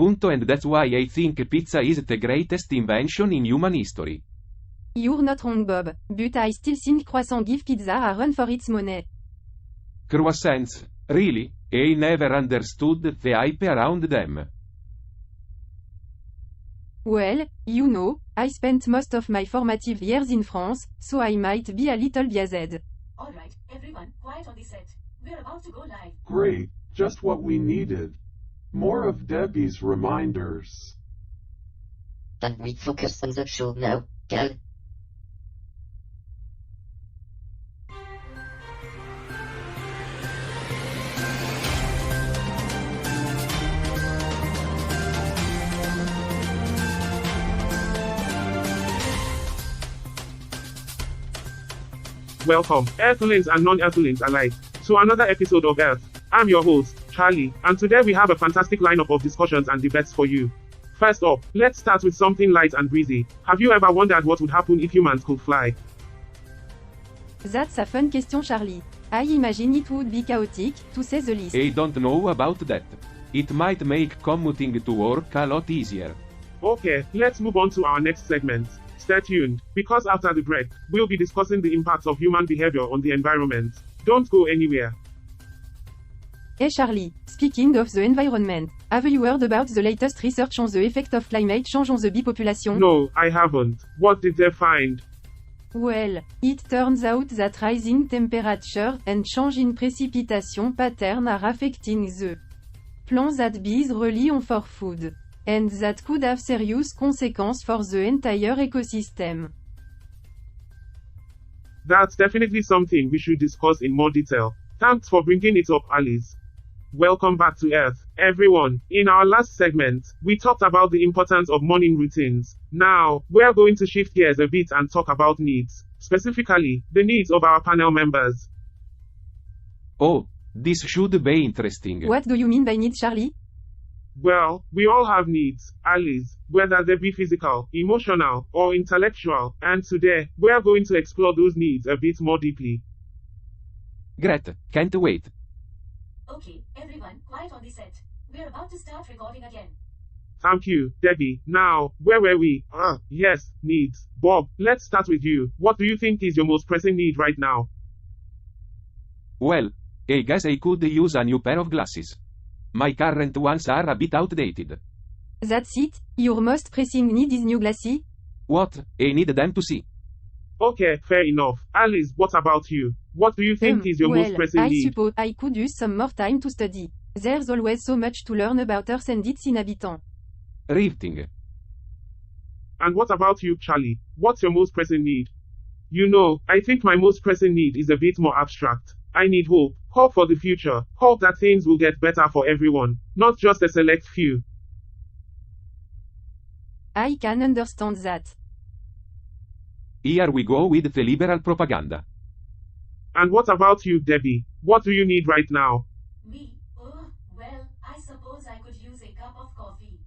And that's why I think pizza is the greatest invention in human history. You're not wrong, Bob, but I still think croissant give pizza a run for its money. Croissants, really? I never understood the hype around them. Well, you know, I spent most of my formative years in France, so I might be a little biased. Alright, everyone, quiet on the set. We're about to go live. Great, just what we needed. More of Debbie's reminders. Can we focus on the show now, Cal? Welcome, Earthlings and non-Earthlings alike, to another episode of Earth. I'm your host, Charlie, and today we have a fantastic lineup of discussions and debates for you. First up, let's start with something light and breezy. Have you ever wondered what would happen if humans could fly? That's a fun question, Charlie. I imagine it would be chaotic, to say the least. I don't know about that. It might make commuting to work a lot easier. Okay, let's move on to our next segment. Stay tuned, because after the break, we'll be discussing the impacts of human behavior on the environment. Don't go anywhere. Hey Charlie, speaking of the environment, have you heard about the latest research on the effect of climate change on the bee population? No, I haven't. What did they find? Well, it turns out that rising temperature and change in precipitation pattern are affecting the plants that bees rely on for food. And that could have serious consequences for the entire ecosystem. That's definitely something we should discuss in more detail. Thanks for bringing it up, Alice. Welcome back to Earth, everyone. In our last segment, we talked about the importance of morning routines. Now, we're going to shift gears a bit and talk about needs, specifically, the needs of our panel members. Oh, this should be interesting. What do you mean by needs, Charlie? Well, we all have needs, Alice, whether they be physical, emotional, or intellectual, and today, we are going to explore those needs a bit more deeply. Great, can't wait. Okay, everyone, quiet on the set. We're about to start recording again. Thank you, Debbie. Now, where were we? Yes, needs. Bob, let's start with you. What do you think is your most pressing need right now? Well, I guess I could use a new pair of glasses. My current ones are a bit outdated. That's it? Your most pressing need is new glasses? What? I need them to see. Okay, fair enough. Alice, what about you? What do you think is your most pressing I need? suppose I could use some more time to study. There's always so much to learn about Earth and its inhabitants. Rifting. And what about you, Charlie? What's your most pressing need? You know, I think my most pressing need is a bit more abstract. I need hope. Hope for the future. Hope that things will get better for everyone, not just a select few. I can understand that. Here we go with the liberal propaganda. And what about you, Debbie? What do you need right now? Me? Oh, well, I suppose I could use a cup of coffee.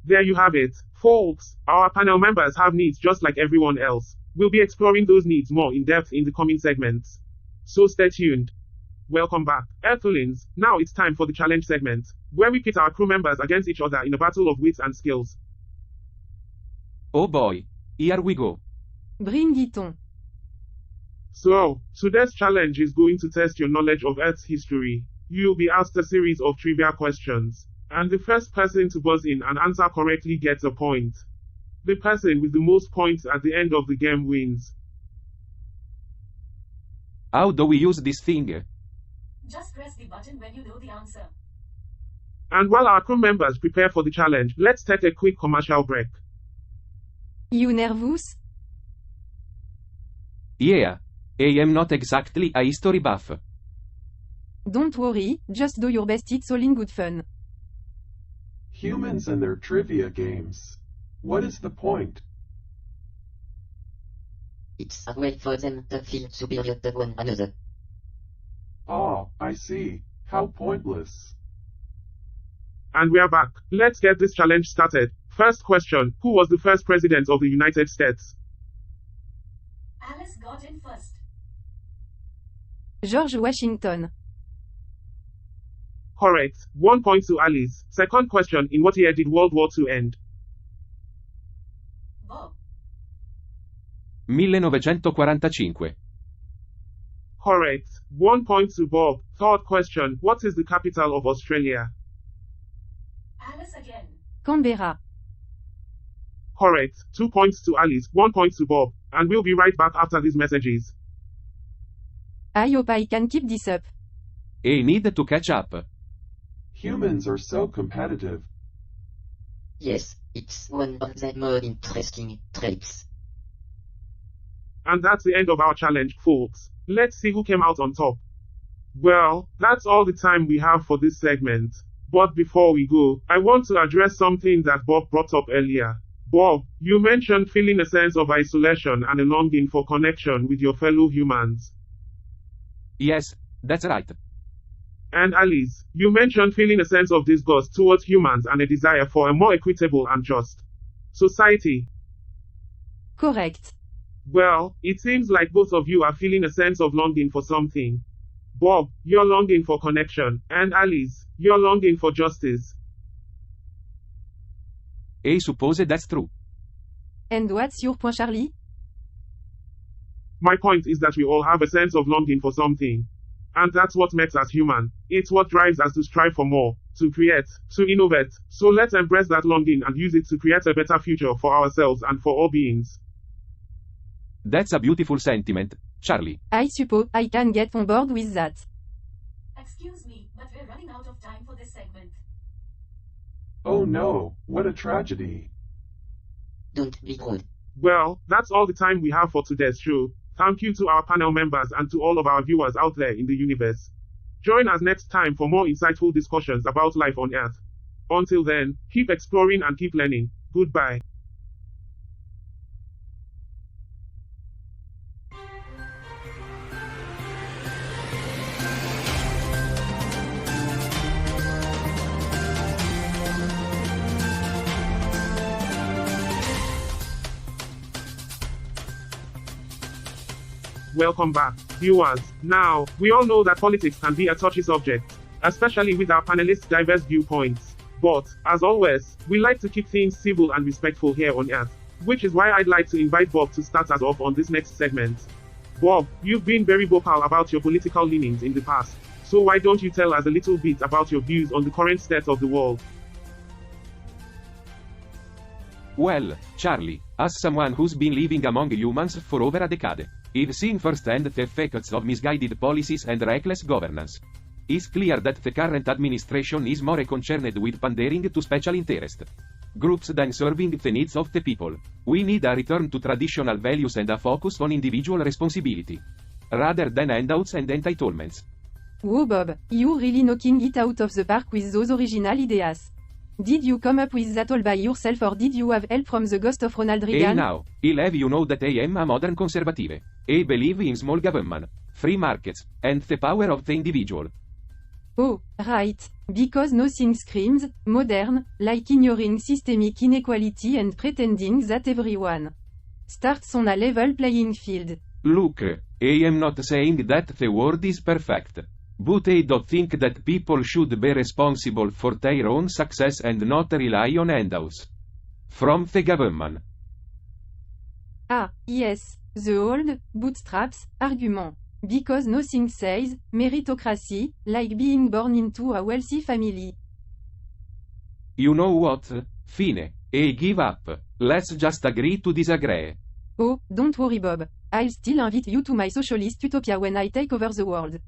There you have it. Folks, our panel members have needs just like everyone else. We'll be exploring those needs more in depth in the coming segments. So stay tuned. Welcome back, Earthlings. Now it's time for the challenge segment, where we pit our crew members against each other in a battle of wits and skills. Oh boy. Here we go. Bring it on. So, today's challenge is going to test your knowledge of Earth's history. You'll be asked a series of trivia questions, and the first person to buzz in and answer correctly gets a point. The person with the most points at the end of the game wins. How do we use this thing? Just press the button when you know the answer. And while our crew members prepare for the challenge, let's take a quick commercial break. You nervous? Yeah. I am not exactly a history buff. Don't worry, just do your best, it's all in good fun. Humans and their trivia games. What is the point? It's a way for them to feel superior to one another. Ah, I see. How pointless. And we're back. Let's get this challenge started. First question, who was the first president of the United States? Alice got in first. George Washington. Correct. 1 point to Alice. Second question, in what year did World War II end? Bob. 1945. Correct. 1 point to Bob. Third question, what is the capital of Australia? Alice again. Canberra. Correct. 2 points to Alice, 1 point to Bob. And we'll be right back after these messages. I hope I can keep this up. A need to catch up. Humans are so competitive. Yes, it's one of the more interesting traits. And that's the end of our challenge, folks. Let's see who came out on top. Well, that's all the time we have for this segment. But before we go, I want to address something that Bob brought up earlier. Bob, you mentioned feeling a sense of isolation and a longing for connection with your fellow humans. Yes, that's right. And Alice, you mentioned feeling a sense of disgust towards humans and a desire for a more equitable and just society. Correct. Well, it seems like both of you are feeling a sense of longing for something. Bob, you're longing for connection, and Alice, you're longing for justice. I suppose that's true. And what's your point, Charlie? My point is that we all have a sense of longing for something. And that's what makes us human. It's what drives us to strive for more, to create, to innovate. So let's embrace that longing and use it to create a better future for ourselves and for all beings. That's a beautiful sentiment, Charlie. I suppose I can get on board with that. Excuse me, but we're running out of time for this segment. Oh no, what a tragedy. Don't be rude. Well, that's all the time we have for today's show. Thank you to our panel members and to all of our viewers out there in the universe. Join us next time for more insightful discussions about life on Earth. Until then, keep exploring and keep learning. Goodbye. Welcome back, viewers. Now, we all know that politics can be a touchy subject, especially with our panelists' diverse viewpoints. But, as always, we like to keep things civil and respectful here on Earth, which is why I'd like to invite Bob to start us off on this next segment. Bob, you've been very vocal about your political leanings in the past, so why don't you tell us a little bit about your views on the current state of the world? Well, Charlie, as someone who's been living among humans for over a decade, I've seen firsthand the effects of misguided policies and reckless governance. It's clear that the current administration is more concerned with pandering to special interest groups than serving the needs of the people. We need a return to traditional values and a focus on individual responsibility, rather than handouts and entitlements. Whoa Bob, you really knocking it out of the park with those original ideas. Did you come up with that all by yourself or did you have help from the ghost of Ronald Reagan? Hey now, I'll have you know that I am a modern conservative. I believe in small government, free markets, and the power of the individual. Oh, right. Because nothing screams modern like ignoring systemic inequality and pretending that everyone starts on a level playing field. Look, I am not saying that the world is perfect. But I don't think that people should be responsible for their own success and not rely on handouts from the government. Ah, yes, the old bootstraps argument. Because nothing says meritocracy like being born into a wealthy family. You know what? Fine. I give up. Let's just agree to disagree. Oh, don't worry Bob. I'll still invite you to my socialist utopia when I take over the world.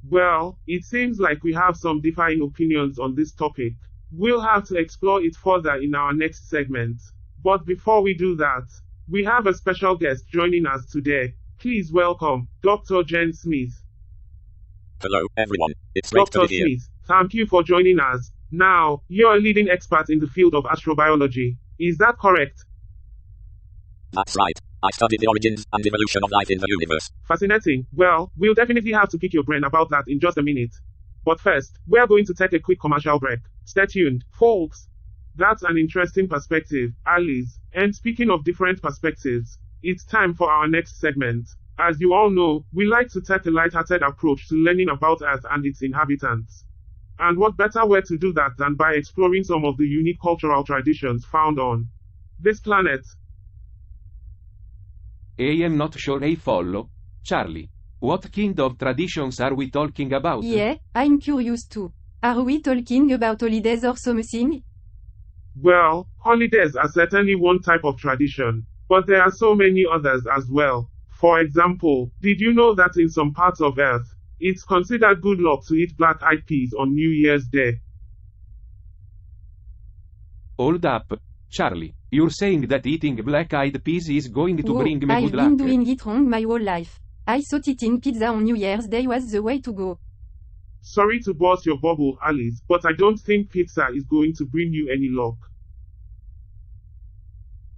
Well, it seems like we have some differing opinions on this topic. We'll have to explore it further in our next segment. But before we do that, we have a special guest joining us today. Please welcome Dr. Jen Smith. Hello, everyone. It's great to Dr. be here. Smith, thank you for joining us. Now, you're a leading expert in the field of astrobiology. Is that correct? That's right. I studied the origins and evolution of life in the universe. Fascinating. Well, we'll definitely have to pick your brain about that in just a minute. But first, we're going to take a quick commercial break. Stay tuned, folks. That's an interesting perspective, Alice. And speaking of different perspectives, it's time for our next segment. As you all know, we like to take a light-hearted approach to learning about Earth and its inhabitants. And what better way to do that than by exploring some of the unique cultural traditions found on this planet? I am not sure I follow. Charlie, what kind of traditions are we talking about? Yeah, I'm curious too. Are we talking about holidays or something? Well, holidays are certainly one type of tradition, but there are so many others as well. For example, did you know that in some parts of Earth, it's considered good luck to eat black-eyed peas on New Year's Day? Hold up. Charlie, you're saying that eating black-eyed peas is going to Whoa, bring me I've good been luck? doing it wrong my whole life. I thought eating pizza on New Year's Day was the way to go. Sorry to burst your bubble, Alice, but I don't think pizza is going to bring you any luck.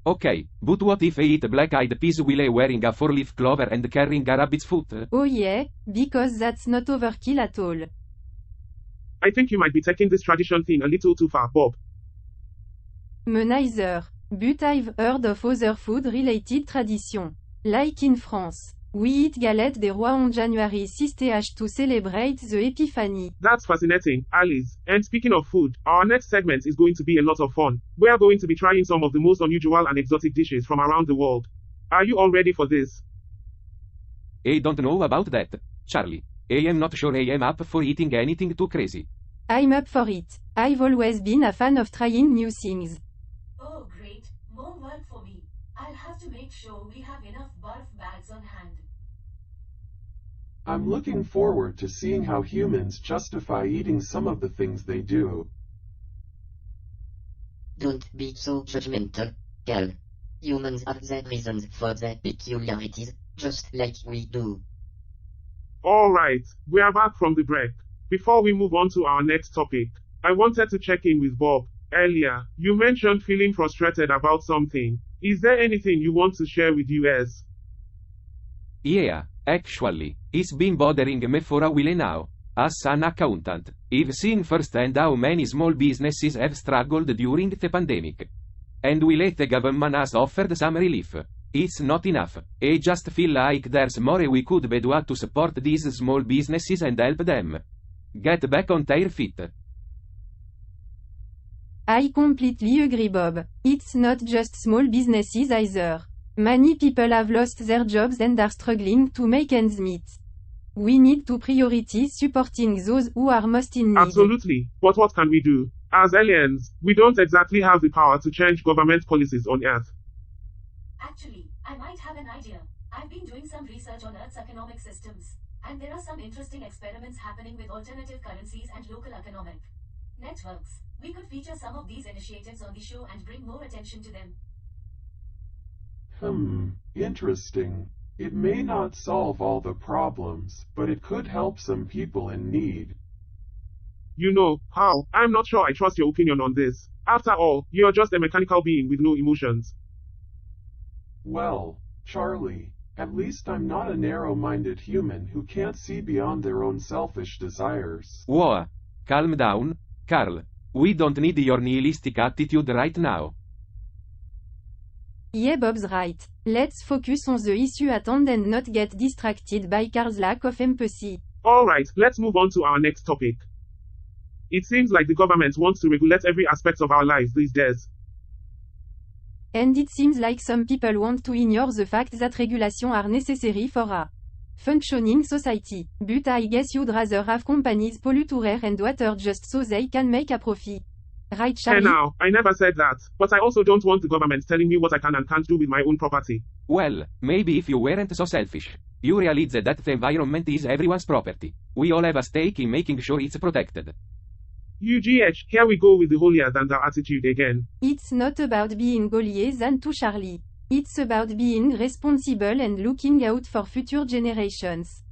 Okay, but what if I eat black-eyed peas while wearing a four-leaf clover and carrying a rabbit's foot? Oh yeah, because that's not overkill at all. I think you might be taking this tradition thing a little too far, Bob. Me neither. But I've heard of other food-related traditions. Like in France, we eat galette des rois on January 6th to celebrate the Epiphany. That's fascinating, Alice. And speaking of food, our next segment is going to be a lot of fun. We are going to be trying some of the most unusual and exotic dishes from around the world. Are you all ready for this? I don't know about that, Charlie. I am not sure I am up for eating anything too crazy. I'm up for it. I've always been a fan of trying new things. Oh great, more work for me. I'll have to make sure we have enough barf bags on hand. I'm looking forward to seeing how humans justify eating some of the things they do. Don't be so judgmental, Cal. Humans have their reasons for their peculiarities, just like we do. Alright, we are back from the break. Before we move on to our next topic, I wanted to check in with Bob. Earlier, you mentioned feeling frustrated about something. Is there anything you want to share with us? Yeah, actually, it's been bothering me for a while now. As an accountant, I've seen firsthand how many small businesses have struggled during the pandemic. And while the government has offered some relief, it's not enough. I just feel like there's more we could be doing to support these small businesses and help them get back on their feet. I completely agree, Bob. It's not just small businesses either. Many people have lost their jobs and are struggling to make ends meet. We need to prioritize supporting those who are most in need. Absolutely, but what can we do? As aliens, we don't exactly have the power to change government policies on Earth. Actually, I might have an idea. I've been doing some research on Earth's economic systems, and there are some interesting experiments happening with alternative currencies and local economic networks. We could feature some of these initiatives on the show and bring more attention to them. Interesting. It may not solve all the problems, but it could help some people in need. You know, Hal, I'm not sure I trust your opinion on this. After all, you're just a mechanical being with no emotions. Well, Charlie, at least I'm not a narrow-minded human who can't see beyond their own selfish desires. Whoa, calm down, Carl. We don't need your nihilistic attitude right now. Yeah, Bob's right. Let's focus on the issue at hand and not get distracted by Carl's lack of empathy. Alright, let's move on to our next topic. It seems like the government wants to regulate every aspect of our lives these days. And it seems like some people want to ignore the fact that regulations are necessary for a functioning society. But I guess you'd rather have companies pollute air and water just so they can make a profit. Right, Charlie? Hey now, I never said that, but I also don't want the government telling me what I can and can't do with my own property. Well, maybe if you weren't so selfish, you realize that the environment is everyone's property. We all have a stake in making sure it's protected. UGH, here we go with the holier-than-thou attitude again. It's not about being holier-than-thou, Charlie. It's about being responsible and looking out for future generations.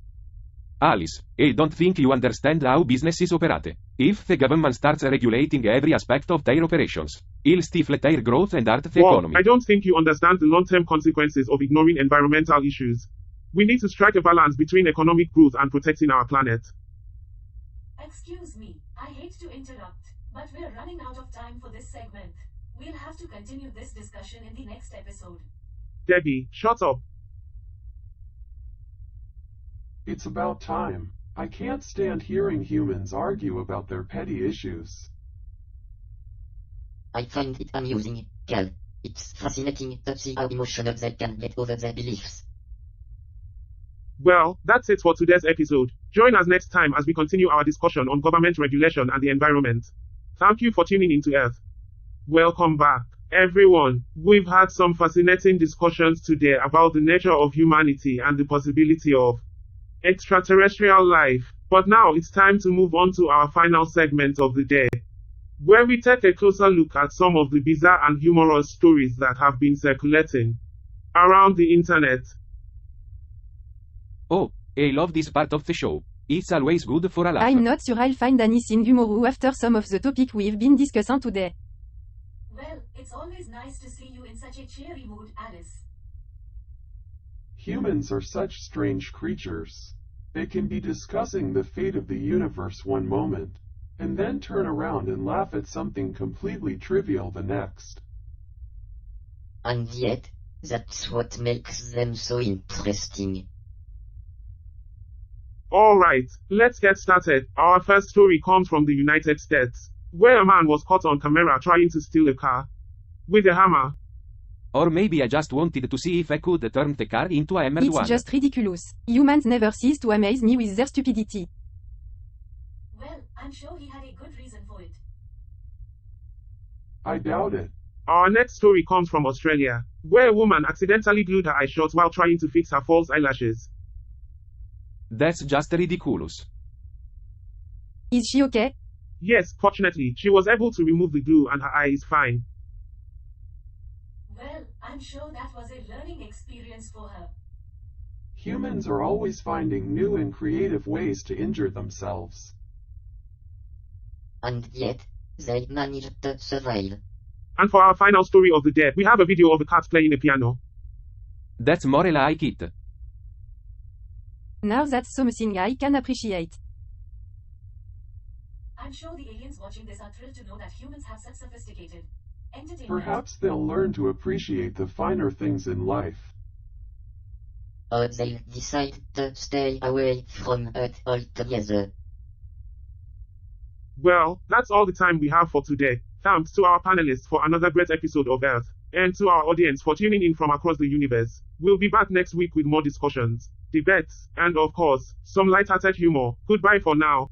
Alice, I don't think you understand how businesses operate. If the government starts regulating every aspect of their operations, it'll stifle their growth and hurt the economy. I don't think you understand the long-term consequences of ignoring environmental issues. We need to strike a balance between economic growth and protecting our planet. Excuse me, I hate to interrupt, but we're running out of time for this segment. We'll have to continue this discussion in the next episode. Debbie, shut up. It's about time. I can't stand hearing humans argue about their petty issues. I find it amusing, Cal. It's fascinating to see how emotional they can get over their beliefs. Well, that's it for today's episode. Join us next time as we continue our discussion on government regulation and the environment. Thank you for tuning into Earth. Welcome back, everyone. We've had some fascinating discussions today about the nature of humanity and the possibility of extraterrestrial life. But now it's time to move on to our final segment of the day, where we take a closer look at some of the bizarre and humorous stories that have been circulating around the internet. Oh, I love this part of the show. It's always good for a laugh. I'm not sure I'll find anything humorous after some of the topic we've been discussing today. Well, it's always nice to see you in such a cheery mood, Alice. Humans are such strange creatures. They can be discussing the fate of the universe one moment, and then turn around and laugh at something completely trivial the next. And yet, that's what makes them so interesting. Alright, let's get started. Our first story comes from the United States, where a man was caught on camera trying to steal a car with a hammer. Or maybe I just wanted to see if I could turn the car into a hammered one. It's just ridiculous. Humans never cease to amaze me with their stupidity. Well, I'm sure he had a good reason for it. I doubt it. Our next story comes from Australia, where a woman accidentally glued her eyes shut while trying to fix her false eyelashes. That's just ridiculous. Is she okay? Yes, fortunately, she was able to remove the glue and her eye is fine. Well, I'm sure that was a learning experience for her. Humans are always finding new and creative ways to injure themselves. And yet, they managed to survive. And for our final story of the day, we have a video of a cat playing a piano. That's more like it. Now that's something I can appreciate. I'm sure the aliens watching this are thrilled to know that humans have such sophisticated entertainment. Perhaps they'll learn to appreciate the finer things in life. Or they'll decide to stay away from Earth altogether. Well, that's all the time we have for today. Thanks to our panelists for another great episode of Earth, and to our audience for tuning in from across the universe. We'll be back next week with more discussions, debates, and of course, some light-hearted humor. Goodbye for now.